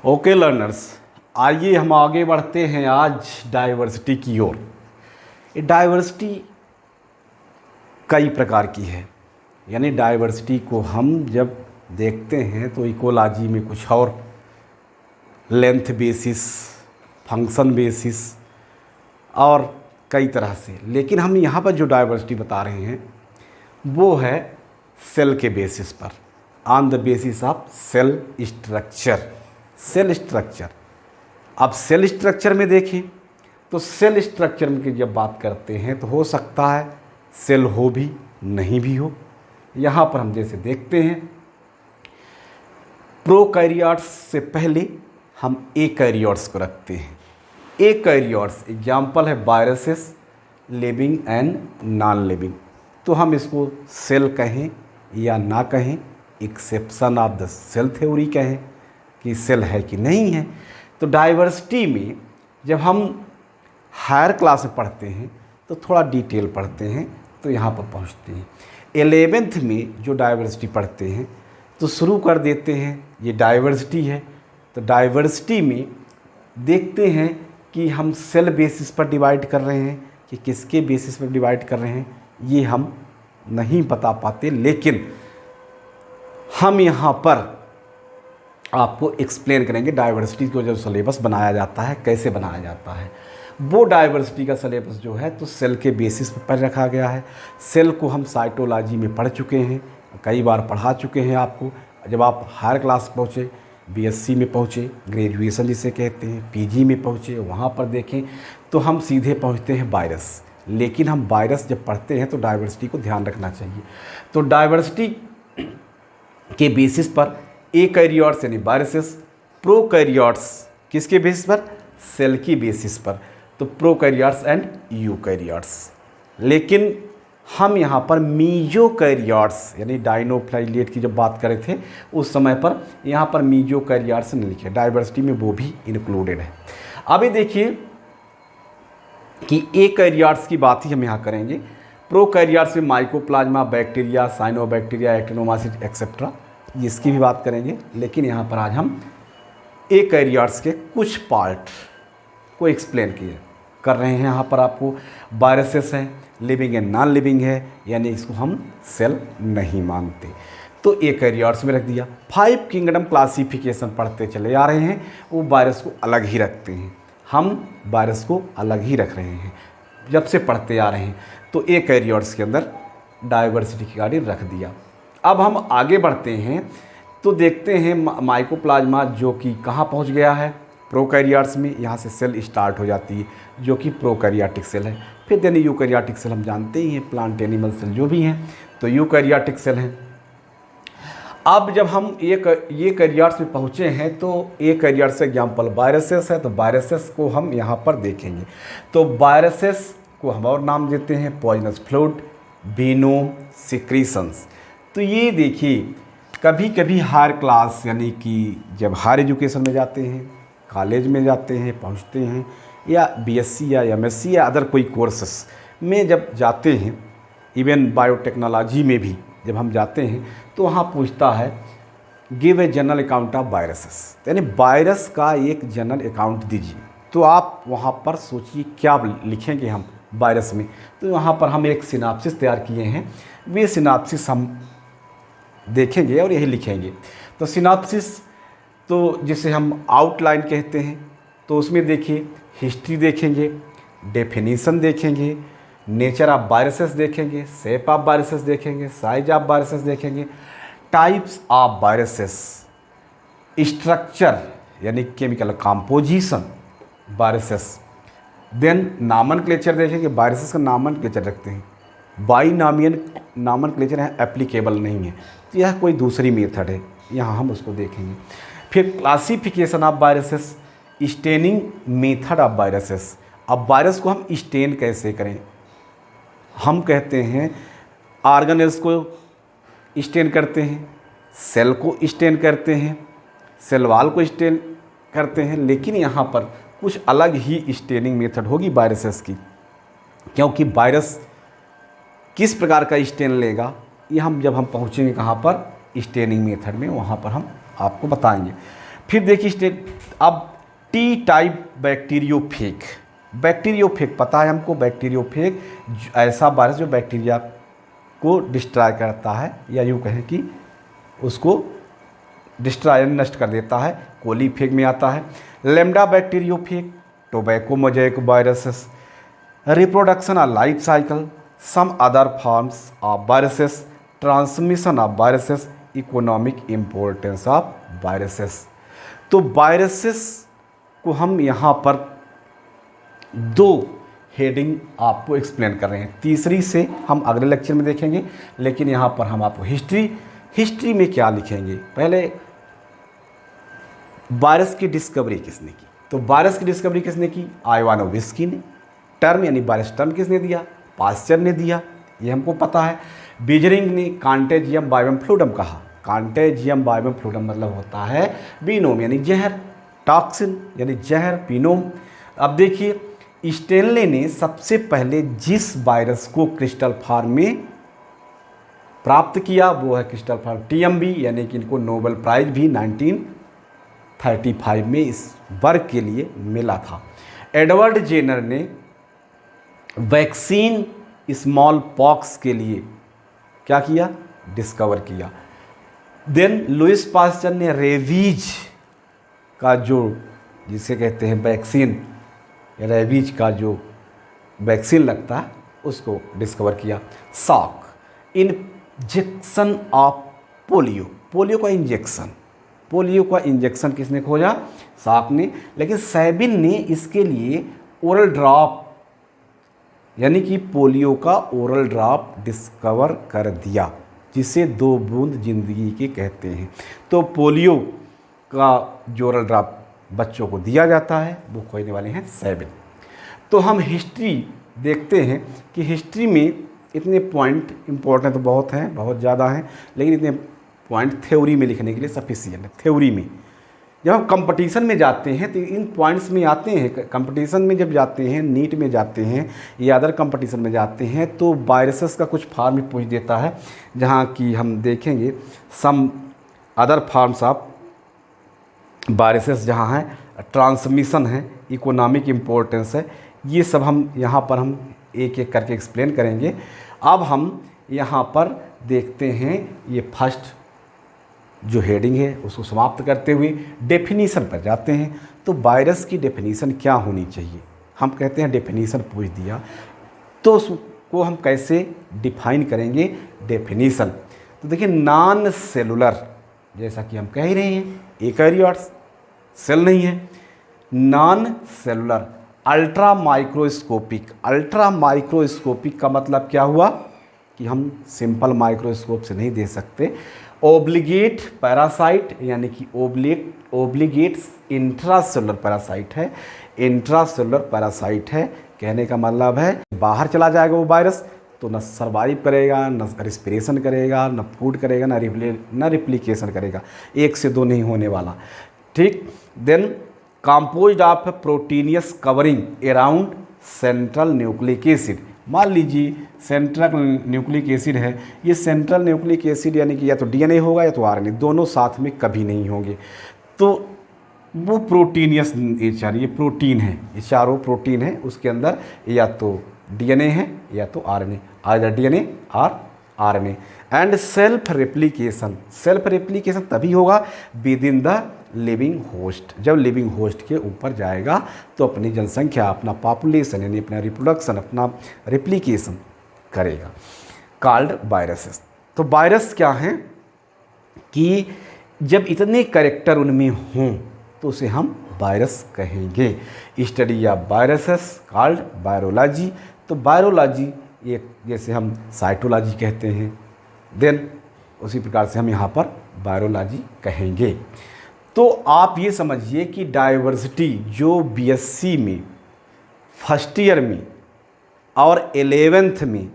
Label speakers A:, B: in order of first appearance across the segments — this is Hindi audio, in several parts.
A: ओके लर्नर्स, आइए हम आगे बढ़ते हैं आज डाइवर्सिटी की ओर। ये डाइवर्सिटी कई प्रकार की है, यानी डाइवर्सिटी को हम जब देखते हैं तो इकोलॉजी में कुछ और लेंथ बेसिस, फंक्शन बेसिस और कई तरह से, लेकिन हम यहाँ पर जो डाइवर्सिटी बता रहे हैं वो है सेल के बेसिस पर, on the basis of cell structure. Cell structure, अब सेल स्ट्रक्चर में देखें तो सेल स्ट्रक्चर में की जब बात करते हैं तो हो सकता है सेल हो भी नहीं भी हो। यहाँ पर हम जैसे देखते हैं प्रोकैरियोट्स से पहले हम यूकैरियोट्स को रखते हैं। यूकैरियोट्स एग्जाम्पल है viruses, living and non living. तो हम इसको सेल कहें या ना कहें, exception of the cell theory कहें कि सेल है कि नहीं है। तो डाइवर्सिटी में जब हम हायर क्लास में पढ़ते हैं तो थोड़ा डिटेल पढ़ते हैं, तो यहाँ पर पहुँचते हैं 11th में जो डाइवर्सिटी पढ़ते हैं तो शुरू कर देते हैं ये डाइवर्सिटी है। तो डाइवर्सिटी में देखते हैं कि हम सेल बेसिस पर डिवाइड कर रहे हैं कि किसके बेसिस पर डिवाइड कर रहे हैं ये हम नहीं बता पाते, लेकिन हम यहाँ पर आपको एक्सप्लेन करेंगे डाइवर्सिटी को जो सिलेबस बनाया जाता है कैसे बनाया जाता है। वो डाइवर्सिटी का सिलेबस जो है तो सेल के बेसिस पर रखा गया है। सेल को हम साइटोलॉजी में पढ़ चुके हैं, कई बार पढ़ा चुके हैं आपको। जब आप हायर क्लास पहुँचे, बीएससी में पहुँचे, ग्रेजुएशन जिसे कहते हैं, पीजी में पहुँचे, वहाँ पर देखें तो हम सीधे पहुँचते हैं वायरस। लेकिन हम वायरस जब पढ़ते हैं तो डाइवर्सिटी को ध्यान रखना चाहिए। तो डाइवर्सिटी के बेसिस पर यूकैरियोट्स यानी वायरसेस, प्रोकैरियोट्स किसके बेसिस पर, सेल की बेसिस पर, तो प्रोकैरियोट्स एंड यूकैरियोट्स। लेकिन हम यहाँ पर मीजोकैरियोट्स यानी डाइनोफ्लाइलेट की जब बात करे थे उस समय पर यहाँ पर मीजोकैरियोट्स नहीं लिखे, डाइवर्सिटी में वो भी इंक्लूडेड है। अभी देखिए कि यूकैरियोट्स की बात ही हम यहाँ करेंगे। प्रोकैरियोट्स में माइकोप्लाज्मा, बैक्टीरिया, साइनोबैक्टीरिया, एक्टिनोमाइसीट एक्सेट्रा, इसकी भी बात करेंगे। लेकिन यहाँ पर आज हम यूकैरियोट्स के कुछ पार्ट को एक्सप्लेन कर रहे हैं। यहाँ पर आपको वायरसेस हैं, लिविंग एंड नॉन लिविंग है, यानी इसको हम सेल नहीं मानते, तो यूकैरियोट्स में रख दिया। 5 किंगडम क्लासिफिकेशन पढ़ते चले आ रहे हैं, वो वायरस को अलग ही रखते हैं, हम वायरस को अलग ही रख रहे हैं जब से पढ़ते आ रहे हैं। तो यूकैरियोट्स के अंदर डाइवर्सिटी की गाड़ी रख दिया। अब हम आगे बढ़ते हैं तो देखते हैं माइकोप्लाज्मा जो कि कहाँ पहुँच गया है, प्रोकैरियोट्स में। यहाँ से सेल स्टार्ट हो जाती है जो कि प्रोकैरियोटिक सेल है। फिर देन यूकैरियोटिक सेल हम जानते ही हैं, प्लांट एनिमल सेल जो भी हैं तो यूकैरियोटिक सेल हैं। अब जब हम यूकैरियोट्स में पहुँचे हैं तो यूकैरियोट्स से एग्जाम्पल वायरसेस है, तो वायरसेस को हम यहाँ पर देखेंगे। तो वायरसेस को हम और नाम देते हैं पॉइजनस फ्लूइड, वेनोम, सिक्रीशंस। तो ये देखिए कभी कभी हायर क्लास यानी कि जब हायर एजुकेशन में जाते हैं, कॉलेज में जाते हैं, पहुंचते हैं, या बीएससी या एमएससी या अदर कोई कोर्सेस में जब जाते हैं, इवन बायोटेक्नोलॉजी में भी जब हम जाते हैं तो वहाँ पूछता है give a general account of viruses, यानी वायरस का एक जनरल अकाउंट दीजिए। तो आप वहाँ पर सोचिए क्या लिखेंगे हम वायरस में। तो वहाँ पर हम एक सिनाप्सिस तैयार किए हैं, वे सिनाप्सिस हम देखेंगे और यही लिखेंगे। तो सिनाप्सिस तो जिसे हम आउटलाइन कहते हैं, तो उसमें देखिए हिस्ट्री देखेंगे, डेफिनेशन देखेंगे, नेचर ऑफ वायरसेस देखेंगे, शेप ऑफ वायरसेस देखेंगे, साइज ऑफ वायरसेस देखेंगे, टाइप्स ऑफ वायरसेस, स्ट्रक्चर यानी chemical composition viruses, then nomenclature देखेंगे। वायरसेस का नॉमेनक्लेचर रखते हैं, बाइनॉमियल नॉमेनक्लेचर है, एप्लीकेबल नहीं है, तो यह कोई दूसरी मेथड है, यहाँ हम उसको देखेंगे। फिर classification of viruses, staining method of viruses. अब वायरस को हम स्टेन कैसे करें, हम कहते हैं ऑर्गेनेल्स को स्टेन करते हैं, सेल को स्टेन करते हैं, सेल वॉल को स्टेन करते हैं, लेकिन यहाँ पर कुछ अलग ही स्टेनिंग मेथड होगी वायरसेस की, क्योंकि वायरस किस प्रकार का स्टेन लेगा ये हम जब हम पहुँचेंगे कहाँ पर, स्टेनिंग मेथड में, वहाँ पर हम आपको बताएंगे। फिर देखिए अब टी टाइप बैक्टीरियोफेग, बैक्टीरियोफेग पता है हमको, बैक्टीरियोफेग ऐसा वायरस जो बैक्टीरिया को डिस्ट्रॉय करता है, या यूँ कहें कि उसको डिस्ट्रॉय नष्ट कर देता है, कोलीफेग में आता है। Lambda bacteriophage tobacco mosaic viruses, reproduction और life cycle, some other forms of viruses, transmission of viruses, economic importance of viruses. तो वायरसेस को हम यहाँ पर दो हेडिंग आपको एक्सप्लेन कर रहे हैं, तीसरी से हम अगले लेक्चर में देखेंगे, लेकिन यहाँ पर हम आपको हिस्ट्री में क्या लिखेंगे। पहले वायरस की डिस्कवरी किसने की, तो वायरस की डिस्कवरी किसने की, आइवानोविस्की ने। टर्म यानी वायरस टर्म किसने दिया, पास्चर ने दिया, ये हमको पता है। बीजरिंग ने कांटेजियम बाइवम फ्लूडम कहा, कांटेजियम बाइवम फ्लूडम मतलब होता है बीनोम यानी जहर, टॉक्सिन यानी जहर, बीनोम। अब देखिए स्टेनले ने सबसे पहले जिस वायरस को क्रिस्टल फॉर्म में प्राप्त किया वो है क्रिस्टल फॉर्म टीएमबी, यानी कि इनको नोबेल प्राइज भी 1935 में इस वर्क के लिए मिला था। एडवर्ड जेनर ने वैक्सीन स्मॉल पॉक्स के लिए क्या किया, डिस्कवर किया। देन लुइस पास्चर ने रेबीज का जो जिसे कहते हैं वैक्सीन, रेबीज का जो वैक्सीन लगता है उसको डिस्कवर किया। Salk injection of polio, polio का इंजेक्शन किसने खोजा, सॉक ने। लेकिन सैबिन ने इसके लिए ओरल ड्रॉप यानी कि पोलियो का ओरल ड्रॉप डिस्कवर कर दिया, जिसे 2 बूंद जिंदगी के कहते हैं। तो पोलियो का जो ओरल ड्रॉप बच्चों को दिया जाता है वो खोजने वाले हैं सैबिन। तो हम हिस्ट्री देखते हैं कि हिस्ट्री में इतने पॉइंट इंपॉर्टेंट तो बहुत हैं, बहुत ज़्यादा हैं, लेकिन इतने पॉइंट थ्योरी में लिखने के लिए सफिशिएंट है। थ्योरी में जब हम कंपटीशन में जाते हैं तो इन पॉइंट्स में आते हैं। कंपटीशन में जब जाते हैं, नीट में जाते हैं या अदर कंपटीशन में जाते हैं तो वायरसेस का कुछ फॉर्म पूछ देता है, जहाँ की हम देखेंगे some other forms of viruses जहाँ हैं, ट्रांसमिशन है, इकोनॉमिक इम्पोर्टेंस है, ये सब हम यहाँ पर हम एक एक करके एक्सप्लेन करेंगे। अब हम यहाँ पर देखते हैं ये फर्स्ट जो हेडिंग है उसको समाप्त करते हुए डेफिनीशन पर जाते हैं। तो वायरस की डेफिनीशन क्या होनी चाहिए, हम कहते हैं डेफिनीशन पूछ दिया तो उसको हम कैसे डिफाइन करेंगे डेफिनीशन। तो देखिए नॉन सेलुलर, जैसा कि हम कह ही रहे हैं यूकैरियोट्स सेल नहीं है, नॉन सेलुलर, अल्ट्रा माइक्रोस्कोपिक का मतलब क्या हुआ कि हम सिंपल माइक्रोस्कोप से नहीं दे सकते। ओब्लिगेट पैरासाइट यानी कि ओब्लिगेट इंट्रासेलुलर पैरासाइट है, कहने का मतलब है बाहर चला जाएगा वो वायरस तो न सर्वाइव करेगा, न रेस्पिरेशन करेगा, न फूड करेगा, न रिप्लिकेशन करेगा, 1 से 2 नहीं होने वाला, ठीक। Then composed of proteinaceous covering around central nucleic acid, मान लीजिए सेंट्रल न्यूक्लिक एसिड है, ये सेंट्रल न्यूक्लिक एसिड यानी कि या तो डीएनए होगा या तो आरएनए, दोनों साथ में कभी नहीं होंगे। तो वो प्रोटीनियस नेचर, ये प्रोटीन है, ये चारों प्रोटीन है, उसके अंदर या तो डीएनए है या तो आरएनए, आइदर डीएनए और आरएनए। एंड सेल्फ रेप्लिकेशन तभी होगा with in the living host, जब लिविंग होस्ट के ऊपर जाएगा तो अपनी जनसंख्या, अपना पॉपुलेशन यानी अपना रिप्रोडक्शन, अपना रेप्लिकेशन करेगा। कॉल्ड वायरसेस, तो वायरस क्या हैं कि जब इतने कैरेक्टर उनमें हों तो उसे हम वायरस कहेंगे। Study of viruses called virology, तो वायरोलॉजी एक जैसे हम साइटोलॉजी कहते हैं, देन उसी प्रकार से हम यहाँ पर वायरोलॉजी कहेंगे। तो आप ये समझिए कि डाइवर्सिटी जो बीएससी में फर्स्ट ईयर में और 11th में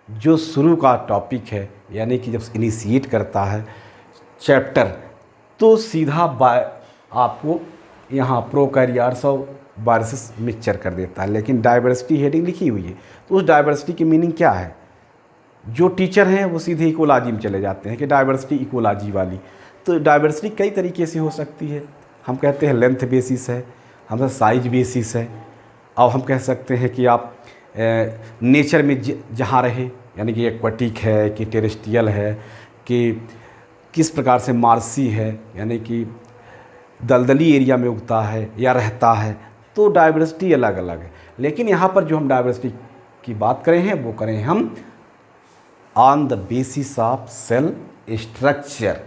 A: जो शुरू का टॉपिक है, यानी कि जब इनिशिएट करता है चैप्टर तो सीधा आपको यहाँ प्रोकैरियोट्स और वायरसेस मिक्सचर कर देता है, लेकिन डाइवर्सिटी हेडिंग लिखी हुई है तो उस डाइवर्सिटी की मीनिंग क्या है। जो टीचर हैं वो सीधे इकोलॉजी में चले जाते हैं कि डाइवर्सिटी इकोलॉजी वाली, तो डाइवर्सिटी कई तरीके से हो सकती है। हम कहते हैं लेंथ बेसिस है, हम साइज बेसिस है, और हम कह सकते हैं कि आप नेचर में जहाँ रहे, यानी कि एक्वाटिक है कि टेरेस्ट्रियल है, कि किस प्रकार से मार्सी है, यानी कि दलदली एरिया में उगता है या रहता है, तो डाइवर्सिटी अलग अलग है। लेकिन यहाँ पर जो हम डाइवर्सिटी की बात करें हैं वो करें हम on the basis of cell structure.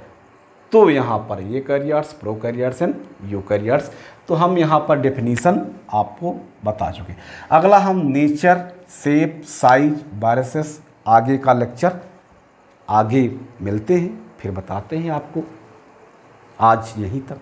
A: तो यहाँ पर यूकैरियोट्स, प्रोकैरियोट्स एंड यूकैरियोट्स, तो हम यहाँ पर डेफिनीशन आपको बता चुके। अगला हम नेचर, शेप, साइज, वायरसेस, आगे का लेक्चर आगे मिलते हैं, फिर बताते हैं आपको। आज यहीं तक।